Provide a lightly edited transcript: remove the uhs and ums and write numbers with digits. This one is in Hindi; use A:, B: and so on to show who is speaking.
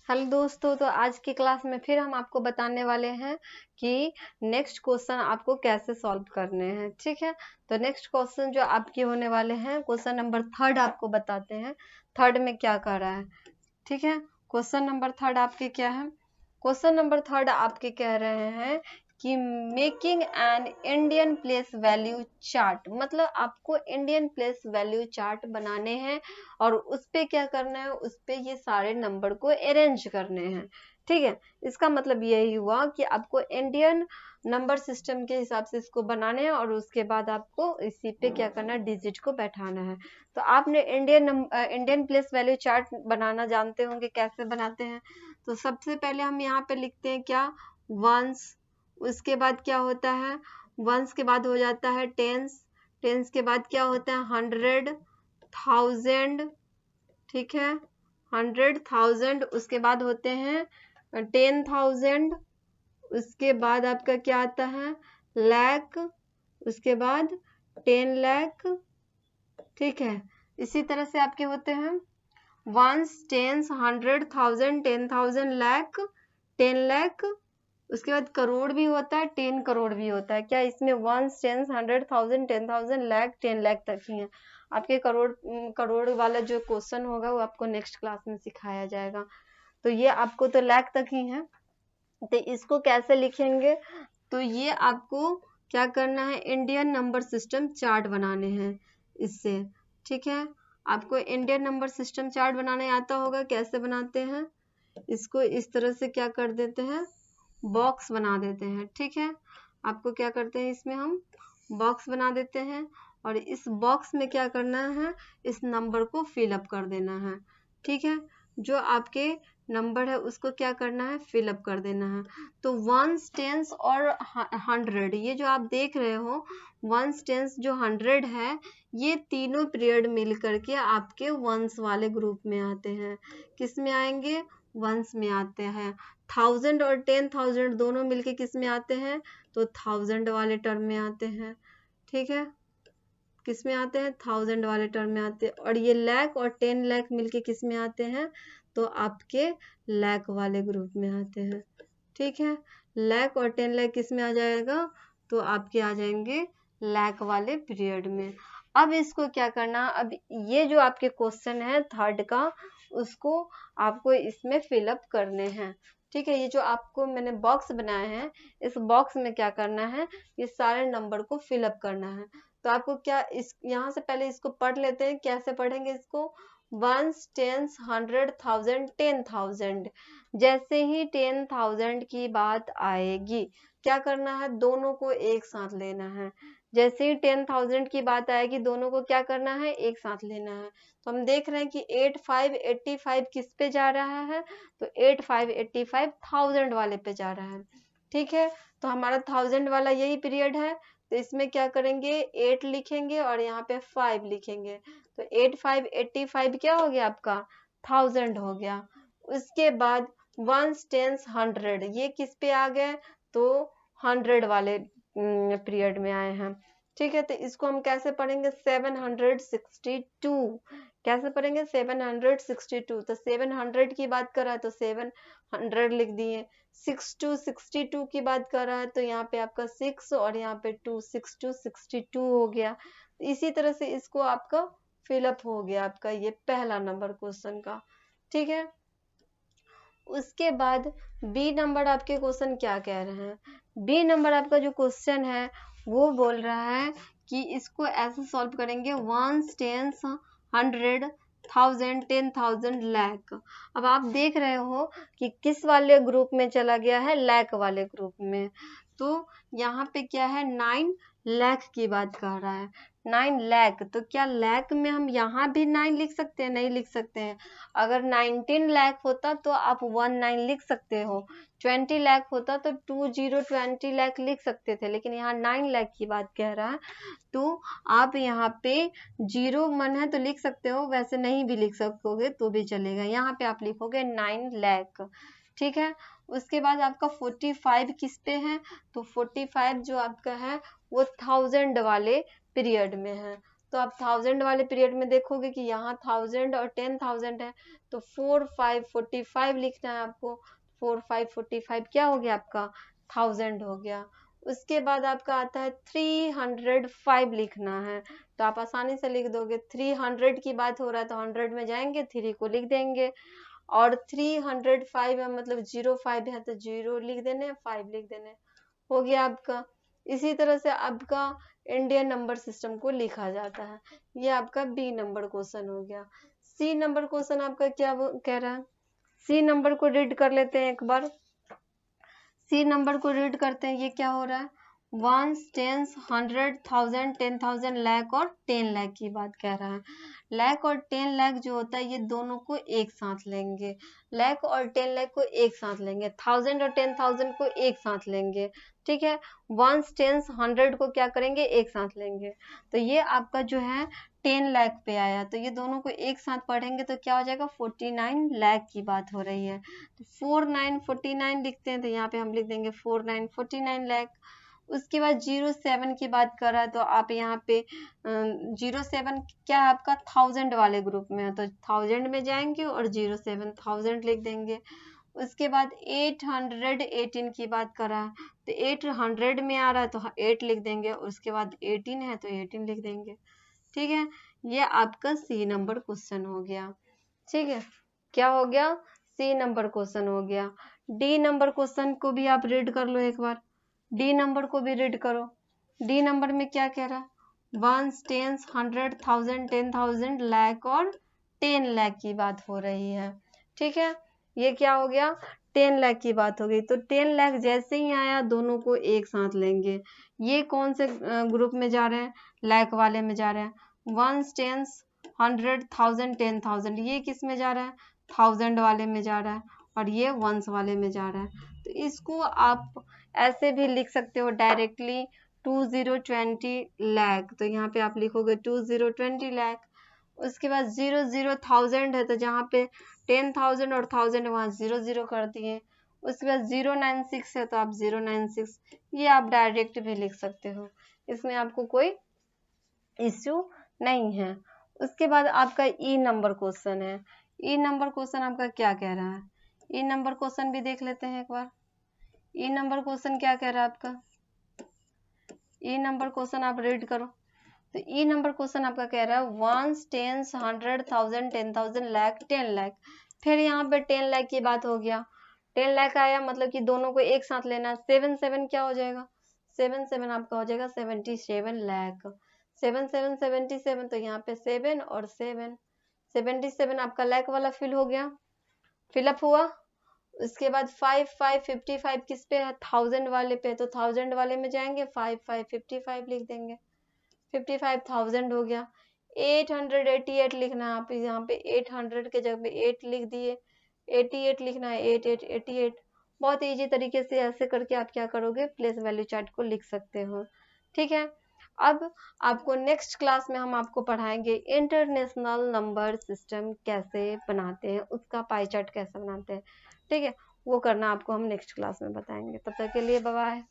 A: हेलो दोस्तों, तो आज की क्लास में फिर हम आपको बताने वाले हैं कि नेक्स्ट क्वेश्चन आपको कैसे सॉल्व करने हैं। ठीक है, तो नेक्स्ट क्वेश्चन जो आपके होने वाले हैं, क्वेश्चन नंबर 3 आपको बताते हैं थर्ड में क्या कर रहा है। ठीक है, क्वेश्चन नंबर 3 आपके क्या है? क्वेश्चन नंबर 3 आपके कह रहे हैं कि making an Indian place value chart, मतलब आपको इंडियन प्लेस वैल्यू चार्ट बनाने हैं और उस पे क्या करना है, उस पे ये सारे नंबर को अरेंज करने हैं। ठीक है, इसका मतलब यही हुआ कि आपको इंडियन नंबर सिस्टम के हिसाब से इसको बनाने हैं और उसके बाद आपको इसी पे क्या करना है, डिजिट को बैठाना है। तो आपने इंडियन प्लेस वैल्यू चार्ट बनाना जानते होंगे, कैसे बनाते हैं। तो सबसे पहले हम यहाँ पे लिखते हैं क्या, वंस। उसके बाद क्या होता है, वंस के बाद हो जाता है टेंस। टेंस के बाद क्या होता है, 100, 1000। ठीक है, 100, 1000। उसके बाद होते हैं 10,000। उसके बाद आपका क्या आता है, लाख। उसके बाद 10 लाख। ठीक है, इसी तरह से आपके होते हैं वंस, टेंस, 100, 1000, 10,000, लाख, 10 लाख। उसके बाद करोड़ भी होता है, 10 करोड़ भी होता है। क्या इसमें वंस, टेंस, 100, 1000, 10,000, लाख, 10 लाख तक ही है। आपके करोड़ वाला जो क्वेश्चन होगा वो आपको नेक्स्ट क्लास में सिखाया जाएगा। तो ये आपको तो लाख तक ही है, तो इसको कैसे लिखेंगे। तो ये आपको क्या करना है, इंडियन नंबर सिस्टम चार्ट बनाने हैं इससे। ठीक है, आपको इंडियन नंबर सिस्टम चार्ट बनाने आता होगा, कैसे बनाते हैं। इसको इस तरह से क्या कर देते हैं, बॉक्स बना देते हैं। ठीक है, आपको क्या करते हैं, इसमें हम बॉक्स बना देते हैं और इस बॉक्स में क्या करना है, इस नंबर को फिलअप कर देना है। ठीक है, जो आपके नंबर है उसको क्या करना है, फिलअप कर देना है। तो वंस, टेंस और 100, ये जो आप देख रहे हो, वंस, टेंस जो 100 है, ये तीनों पीरियड मिल करके आपके वंस वाले ग्रुप में आते हैं। किस में आएंगे, वंस में आते हैं। 1000 और 10,000 दोनों मिलके किस में आते हैं, तो 1000 वाले टर्म में आते हैं। ठीक है, किस में आते हैं, 1000 वाले टर्म में आते हैं। और ये लाख और 10 लाख मिलके किस में आते हैं, तो आपके लाख वाले ग्रुप में आते हैं। ठीक है, लाख और 10 लाख किस में आ जाएगा, तो आपके आ जाएंगे लाख वाले पीरियड में। अब इसको क्या करना, अब ये जो आपके क्वेश्चन है थर्ड का, उसको आपको इसमें फिलअप करने हैं। ठीक है, ये जो आपको मैंने बॉक्स बनाया है, इस बॉक्स में क्या करना है, ये सारे नंबर को फिलअप करना है। तो आपको क्या, इस यहाँ से पहले इसको पढ़ लेते हैं, कैसे पढ़ेंगे इसको। Once, tens, 100, 1000, 10,000। जैसे ही 10,000 की बात आएगी, क्या करना है, दोनों को एक साथ लेना है। जैसे ही 10,000 की बात आएगी, दोनों को क्या करना है, एक साथ लेना है। तो हम देख रहे हैं कि 8585 किस पे जा रहा है, तो 8585 1000 वाले पे जा रहा है। ठीक है, तो हमारा 1000 वाला यही पीरियड है, तो इसमें क्या करेंगे, 8 लिखेंगे और यहाँ पे 5 लिखेंगे। तो 8585 क्या हो गया आपका, 1000 हो गया। उसके बाद वंस, टेंस, 100, ये किस पे आ गए, तो 100 वाले पीरियड में आए हैं। ठीक है, तो इसको हम कैसे पढ़ेंगे, 762। कैसे पढ़ेंगे, 762। तो 700 की बात कर रहा है तो 700 लिख दिए। 62 की बात कर रहा है तो यहाँ पे आपका 6 और यहाँ पे 2, 62 हो गया। इसी तरह से इसको आपका फिलअप हो गया, आपका ये पहला नंबर क्वेश्चन का। ठीक है, उसके बाद बी नंबर आपके क्वेश्चन क्या कह रहे हैं। बी नंबर आपका जो क्वेश्चन है वो बोल रहा है कि इसको ऐसे सॉल्व करेंगे, वंस, टेंस, 100, 1000, 10,000, लाख। अब आप देख रहे हो कि किस वाले ग्रुप में चला गया है, लाख वाले ग्रुप में। तो यहाँ पे क्या है, 9 लाख की बात कर रहा है, 9 लाख। तो क्या लाख में हम यहाँ भी 9 लिख सकते हैं, नहीं लिख सकते हैं। अगर 19 लाख होता तो आप 19 लिख सकते हो, 20 लाख होता तो 20 लाख लिख सकते थे, लेकिन यहाँ 9 लाख की बात कह रहा है। तो आप यहाँ पे 0 मन है तो लिख सकते हो, वैसे नहीं भी लिख सकोगे तो भी चलेगा। यहाँ पे आप लिखोगे 9 लाख। ठीक है, उसके बाद आपका 45 किस पे है, तो 45 जो आपका है वो 1000 वाले पीरियड में है। तो तो आप 1000 वाले पीरियड में देखोगे कि यहाँ 1000 और 10,000 है, तो 4 5 45 लिखना है आपको। 4 5 45 क्या हो गया आपका 1000 हो गया। उसके बाद आपका आता है 305 लिखना है, तो आप आसानी से लिख दोगे। 300 की बात हो रहा है तो 100 में जाएंगे, 3 को लिख देंगे, और 305 है मतलब 05 है तो 0 लिख देने, 5 लिख देने, हो गया आपका। इसी तरह से आपका इंडियन नंबर सिस्टम को लिखा जाता है। ये आपका बी नंबर क्वेश्चन हो गया। सी नंबर क्वेश्चन आपका क्या कह रहा है, सी नंबर को रीड कर लेते हैं एक बार। सी नंबर को रीड करते हैं, ये क्या हो रहा है, 1 10 100 1000 10,000 लाख और 10 लाख की बात कह रहा है। लाख और 10 लाख जो होता है ये दोनों को एक साथ लेंगे, लाख और 10 लाख को एक साथ लेंगे, 1000 और 10,000 को एक साथ लेंगे, ठीक है। 1 10 100 को क्या करेंगे, एक साथ लेंगे। तो ये आपका जो है 10 लाख पे आया, तो ये दोनों को एक साथ पढ़ेंगे तो क्या हो जाएगा, 49 लाख की बात हो रही है। तो 4949 लिखते हैं, तो यहाँ पे हम लिख देंगे 4949 लाख। उसके बाद 07 की बात कर रहा है, तो आप यहाँ पे 07 क्या है आपका 1000 वाले ग्रुप में है, तो 1000 में जाएंगे और 07 1000 लिख देंगे। उसके बाद 818 की बात कर रहा है, तो 800 में आ रहा है तो 8 लिख देंगे, उसके बाद 18 है तो 18 लिख देंगे, ठीक है। ये आपका सी नंबर क्वेश्चन हो गया, ठीक है। क्या हो गया, सी नंबर क्वेश्चन हो गया। डी नंबर क्वेश्चन को भी आप रीड कर लो एक बार, डी नंबर को भी रीड करो। डी नंबर में क्या कह रहा है, 1 10 100 1000 10,000 लाख और 10 लाख की बात हो रही है, ठीक है। ये क्या हो गया, 10 लाख की बात हो गई। तो 10 लाख जैसे ही आया दोनों को एक साथ लेंगे। ये कौन से ग्रुप में जा रहे हैं, लाख वाले में जा रहे हैं। 1 10 100 1000 10,000 ये किस में जा रहा है, 1000 वाले में जा रहा है, और ये वंस वाले में जा रहा है। तो इसको आप ऐसे भी लिख सकते हो डायरेक्टली, 2020 लाख, तो यहाँ पे आप लिखोगे 2020 लाख। उसके बाद 00,000 है, तो जहाँ पे 10,000 और 1000 वहाँ 00 कर दिए। उसके बाद 096 है तो आप 096, ये आप डायरेक्ट भी लिख सकते हो, इसमें आपको कोई इश्यू नहीं है। उसके बाद आपका ई नंबर क्वेश्चन है। ई नंबर क्वेश्चन आपका क्या कह रहा है, ई नंबर क्वेश्चन भी देख लेते हैं एक बार। ई नंबर क्वेश्चन क्या कह रहा है आपका, ई नंबर क्वेश्चन आप रीड करो। तो ई नंबर क्वेश्चन आपका कह रहा है 1 10 100 1000 10,000 लाख 10 लाख। फिर यहाँ पे 10 लाख की बात हो गया, 10 लाख आया मतलब कि दोनों को एक साथ लेना है। 7 7 क्या हो जाएगा, 7 7 आपका हो जाएगा 77 लाख। 7 7 77, तो यहाँ पे 7 और 7 77 आपका लाख वाला फिल हो गया, फिलअप हुआ। उसके बाद 5 5 55 किस पे है, 1000 वाले पे, तो 1000 वाले में जाएंगे, 5 5 55 लिख देंगे, 55,000 हो गया। 888 लिखना है, आप यहाँ पे 800 के जगह पे 8 लिख दिए, 88 लिखना है, 8888। बहुत इजी तरीके से ऐसे करके आप क्या करोगे, प्लेस वैल्यू चार्ट को लिख सकते हो, ठीक है। अब आपको नेक्स्ट क्लास में हम आपको पढ़ाएंगे इंटरनेशनल नंबर सिस्टम कैसे बनाते हैं, उसका पाई चार्ट कैसे बनाते हैं, ठीक है। वो करना आपको हम नेक्स्ट क्लास में बताएंगे। तब तक के लिए बाय बाय।